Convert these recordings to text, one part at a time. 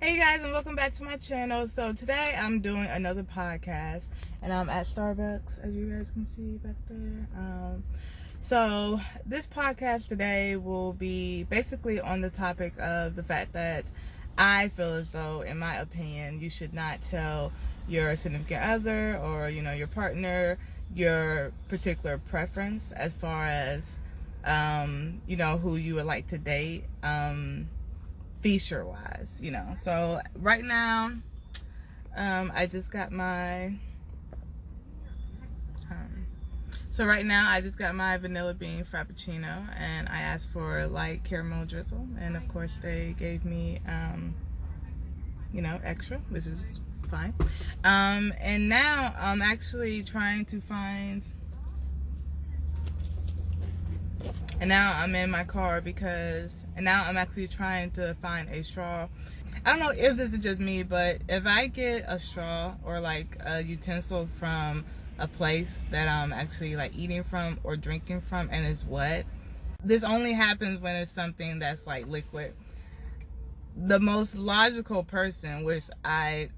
Hey guys, and welcome back to my channel. So today I'm doing another podcast, and I'm at Starbucks, as you guys can see back there. So this podcast today will be basically on the topic of the fact that I feel as though, in my opinion, you should not tell your significant other or your partner your particular preference as far as who you would like to date. Feature wise, so right now I just got my vanilla bean frappuccino, and I asked for light caramel drizzle, and of course they gave me extra, which is fine. And now I'm actually trying to find And now I'm in my car and now I'm actually trying to find a straw. I don't know if this is just me, but if I get a straw or like a utensil from a place that I'm actually like eating from or drinking from and it's wet, this only happens when it's something that's like liquid. The most logical person, which I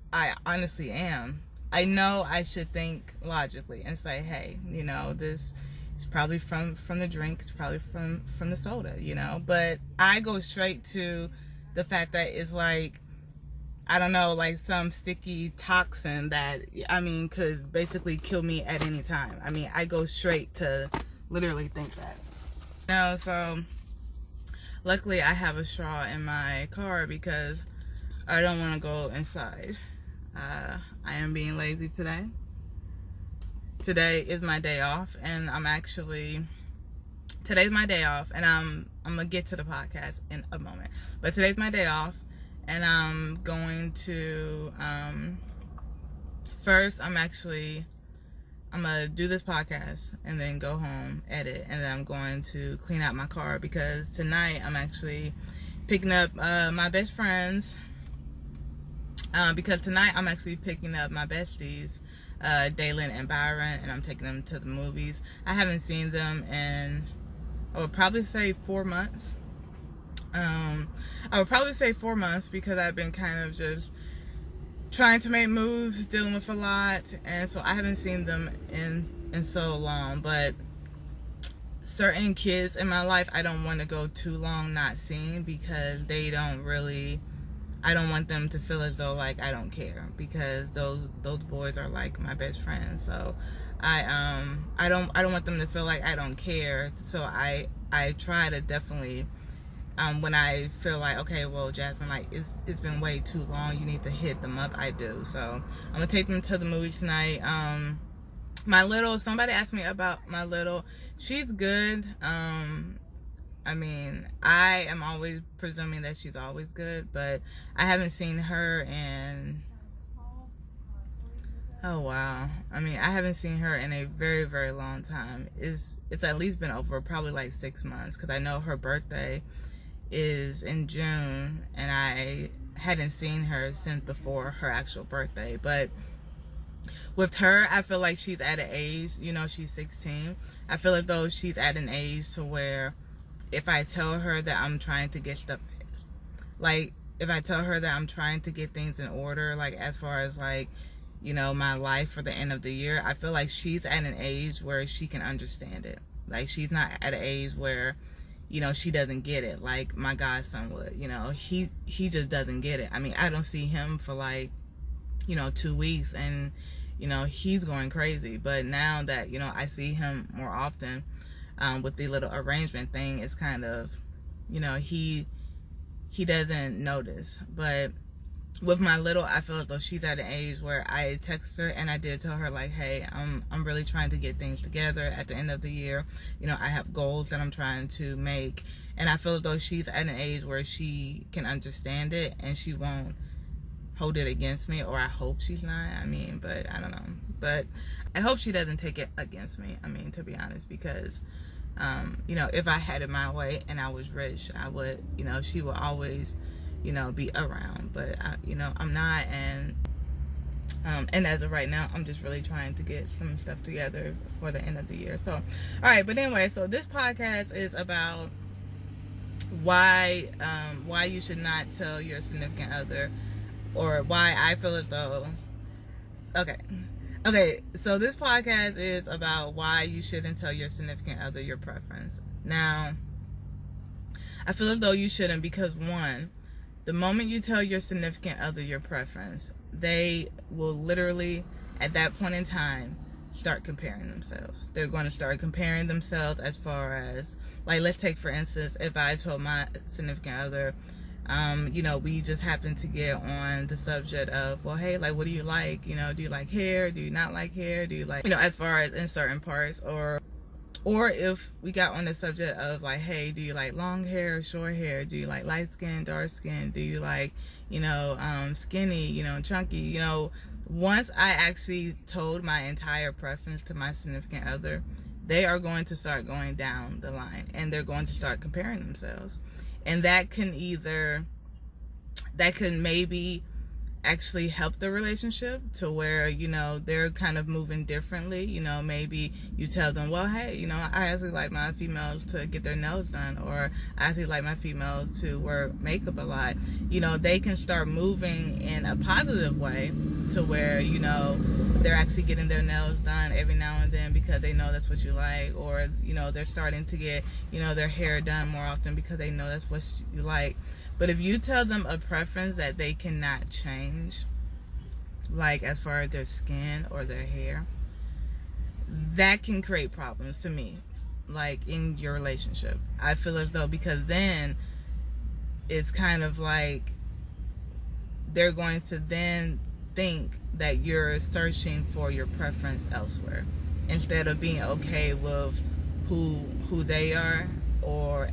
honestly am, I know I should think logically and say, hey, this it's probably from the drink, it's probably from the soda, but I go straight to the fact that it's like, I don't know, like some sticky toxin that could basically kill me at any time. I go straight to literally think that. So luckily I have a straw in my car because I don't want to go inside. I am being lazy today. Today is my day off, and today's my day off, and I'm gonna get to the podcast in a moment. But today's my day off, and I'm going to first I'm gonna do this podcast and then go home, edit, and then I'm going to clean out my car because tonight I'm actually picking up my best friends. Because tonight I'm actually picking up my besties, Daylen and Byron, and I'm taking them to the movies. I haven't seen them in, I would probably say 4 months. Because I've been kind of just trying to make moves, dealing with a lot, and so I haven't seen them in so long. But certain kids in my life, I don't want to go too long not seeing because I don't want them to feel as though like I don't care, because those boys are like my best friends. So I don't want them to feel like I don't care. So I try to definitely when I feel like, okay, well, Jasmine, like it's been way too long, you need to hit them up, I do. So I'm gonna take them to the movie tonight. Somebody asked me about my little. She's good. I am always presuming that she's always good, but I haven't seen her in, oh wow. I haven't seen her in a very, very long time. It's at least been over probably like 6 months, because I know her birthday is in June, and I hadn't seen her since before her actual birthday. But with her, I feel like she's at an age, she's 16. I feel like though she's at an age to where if I tell her that I'm trying to get stuff, like if I tell her that I'm trying to get things in order, like as far as like, my life for the end of the year, I feel like she's at an age where she can understand it. Like she's not at an age where, she doesn't get it like my godson would. He just doesn't get it. I don't see him for like, 2 weeks, and, he's going crazy. But now that, I see him more often, with the little arrangement thing, it's kind of, he doesn't notice. But with my little, I feel as though she's at an age where I text her, and I did tell her like, hey, I'm really trying to get things together at the end of the year. I have goals that I'm trying to make, and I feel as though she's at an age where she can understand it and she won't hold it against me, or I hope she's not. But I don't know. But I hope she doesn't take it against me. To be honest, because if I had it my way and I was rich, I would, she would always, be around. But I'm not, and as of right now, I'm just really trying to get some stuff together for the end of the year. So, all right. But anyway, so this podcast is about why you should not tell your significant other, or why I feel as though, okay, so this podcast is about why you shouldn't tell your significant other your preference. Now, I feel as though you shouldn't, because one, the moment you tell your significant other your preference, they will literally, at that point in time, start comparing themselves. They're going to start comparing themselves as far as, like, let's take, for instance, if I told my significant other, we just happened to get on the subject of, well, hey, like, what do you like? Do you like hair? Do you not like hair? Do you like, as far as in certain parts, or if we got on the subject of, like, hey, do you like long hair or short hair? Do you like light skin, dark skin? Do you like, skinny, chunky? Once I actually told my entire preference to my significant other, they are going to start going down the line, and they're going to start comparing themselves. And that can maybe actually help the relationship to where, they're kind of moving differently. Maybe you tell them, well, hey, I actually like my females to get their nails done, or I actually like my females to wear makeup a lot. They can start moving in a positive way to where, they're actually getting their nails done every now and then because they know that's what you like, or, they're starting to get, their hair done more often because they know that's what you like. But if you tell them a preference that they cannot change, like as far as their skin or their hair, that can create problems to me, like in your relationship. I feel as though, because then it's kind of like they're going to then think that you're searching for your preference elsewhere, instead of being okay with who they are,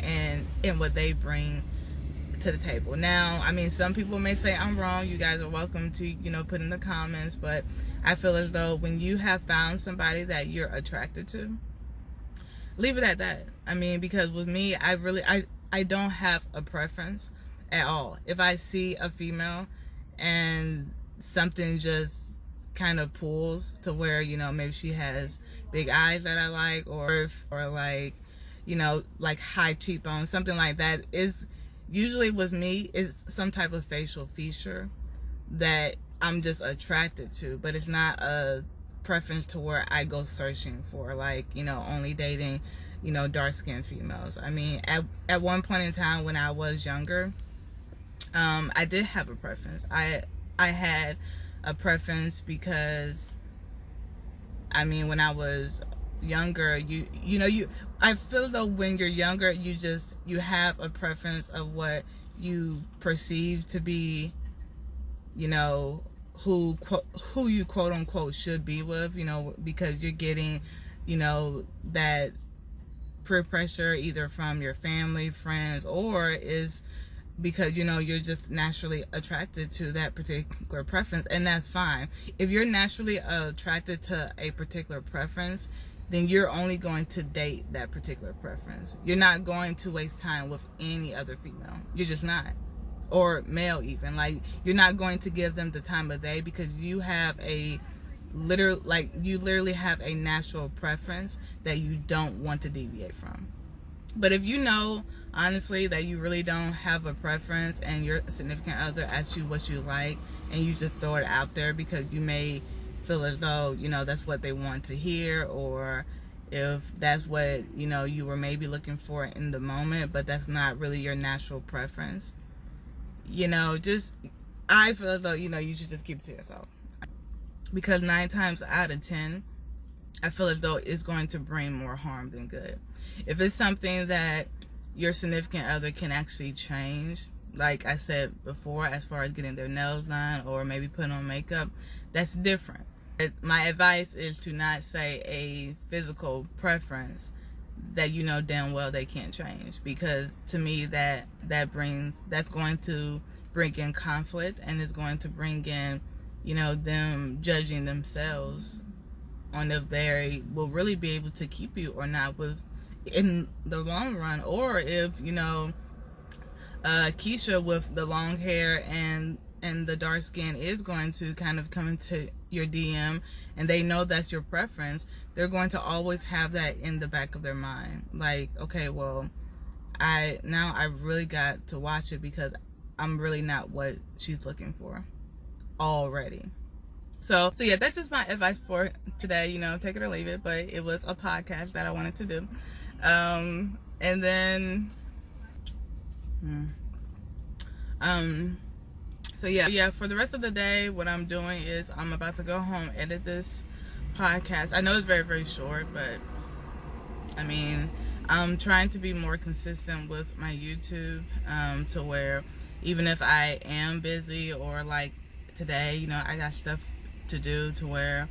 and what they bring to the table. Now, some people may say I'm wrong. You guys are welcome to, put in the comments, but I feel as though when you have found somebody that you're attracted to, leave it at that. Because with me, I don't have a preference at all. If I see a female and something just kind of pulls to where, maybe she has big eyes that I like, or like, like high cheekbones, something like that, is usually with me, it's some type of facial feature that I'm just attracted to, but it's not a preference to where I go searching for, like, only dating, dark-skinned females. At one point in time when I was younger, I did have a preference. I had a preference because, when I was younger, I feel though when you're younger, you have a preference of what you perceive to be, who you quote unquote should be with, because you're getting, that peer pressure either from your family, friends, or is because, you're just naturally attracted to that particular preference. And that's fine. If you're naturally attracted to a particular preference, then you're only going to date that particular preference. You're not going to waste time with any other female. You're just not. Or male even. Like, you're not going to give them the time of day, because you have you literally have a natural preference that you don't want to deviate from. But if you know, honestly, that you really don't have a preference, and your significant other asks you what you like, and you just throw it out there because you may feel as though, that's what they want to hear, or if that's what, you were maybe looking for in the moment, but that's not really your natural preference, I feel as though, you should just keep it to yourself. Because 9 times out of 10, I feel as though it's going to bring more harm than good. If it's something that your significant other can actually change, like I said before, as far as getting their nails done or maybe putting on makeup, that's different. My advice is to not say a physical preference that damn well they can't change, because to me that's going to bring in conflict, and it's going to bring in them judging themselves on if they will really be able to keep you or not in the long run, or if Keisha with the long hair and the dark skin is going to kind of come into your DM, and they know that's your preference, they're going to always have that in the back of their mind. Like, okay, well, I really got to watch it because I'm really not what she's looking for already. So yeah, that's just my advice for today. You know, take it or leave it, but it was a podcast that I wanted to do. And then, so yeah, for the rest of the day, what I'm doing is I'm about to go home, edit this podcast. I know it's very, very short, but I mean, I'm trying to be more consistent with my YouTube, to where even if I am busy or like today, you know, I got stuff to do, to where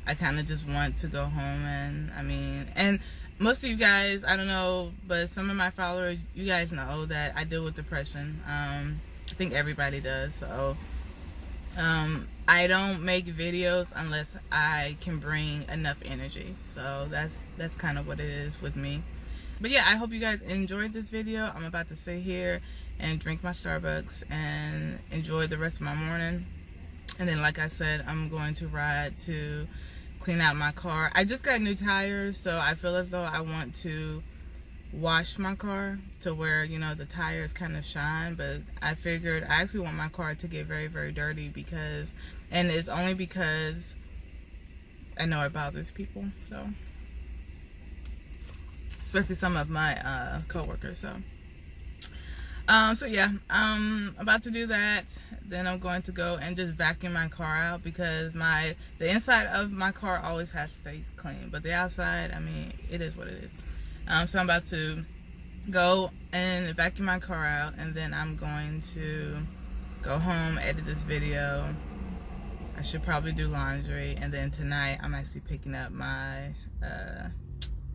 I kind of just want to go home. And I mean, and most of you guys, I don't know, but some of my followers, you guys know that I deal with depression. I think everybody does. So I don't make videos unless I can bring enough energy. So that's kind of what it is with me. But yeah, I hope you guys enjoyed this video. I'm about to sit here and drink my Starbucks and enjoy the rest of my morning. And then, like I said, I'm going to ride to clean out my car. I just got new tires, so I feel as though I want to wash my car to where, you know, the tires kind of shine. But I figured I actually want my car to get very, very dirty because, and it's only because I know it bothers people, so especially some of my co-workers. So yeah, I'm about to do that. Then I'm going to go and just vacuum my car out because the inside of my car always has to stay clean, but the outside, I mean, it is what it is. So I'm about to go and vacuum my car out, and then I'm going to go home, edit this video. I should probably do laundry, and then tonight I'm actually picking up my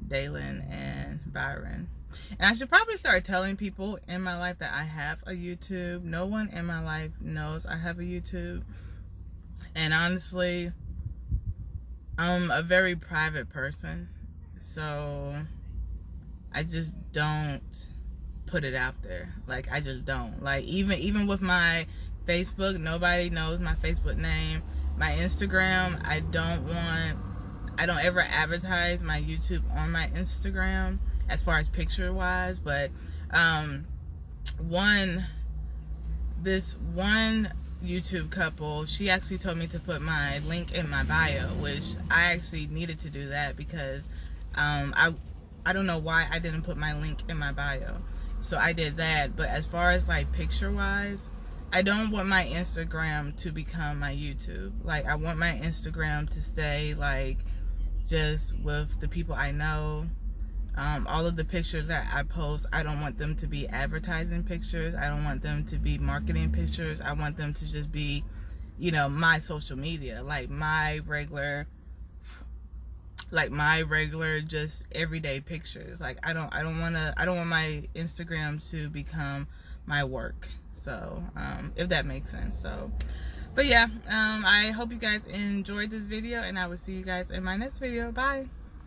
Daylen and Byron. And I should probably start telling people in my life that I have a YouTube. No one in my life knows I have a YouTube. And honestly, I'm a very private person. So I just don't put it out there. Like, I just don't. Like, even with my Facebook, nobody knows my Facebook name. My Instagram, I don't ever advertise my YouTube on my Instagram as far as picture wise. But this one YouTube couple, she actually told me to put my link in my bio, which I actually needed to do that because I don't know why I didn't put my link in my bio. So I did that. But as far as like picture wise, I don't want my Instagram to become my YouTube. Like, I want my Instagram to stay like just with the people I know. All of the pictures that I post, I don't want them to be advertising pictures. I don't want them to be marketing pictures. I want them to just be, you know, my social media, like my regular just everyday pictures. Like, I don't want my Instagram to become my work. So if that makes sense. So, but yeah, I hope you guys enjoyed this video, and I will see you guys in my next video. Bye.